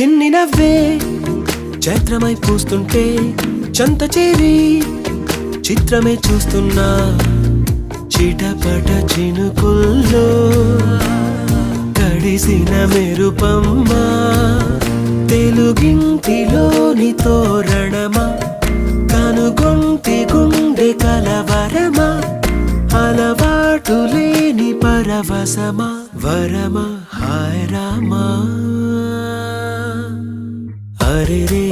చిన్ని నవ్వే చైత్రమై పూస్తుంటే చంత చేరి చిత్రమే చూస్తున్నా చిటపట చినుకుల్లో కడిసిన మెరుపమ్మా తెలుగింటిలోని తోరణమా కనుగొంటి గుండె కలవరమా అలవాటు లేని పరవశమా వరమా హాయ్ రామా అరెరే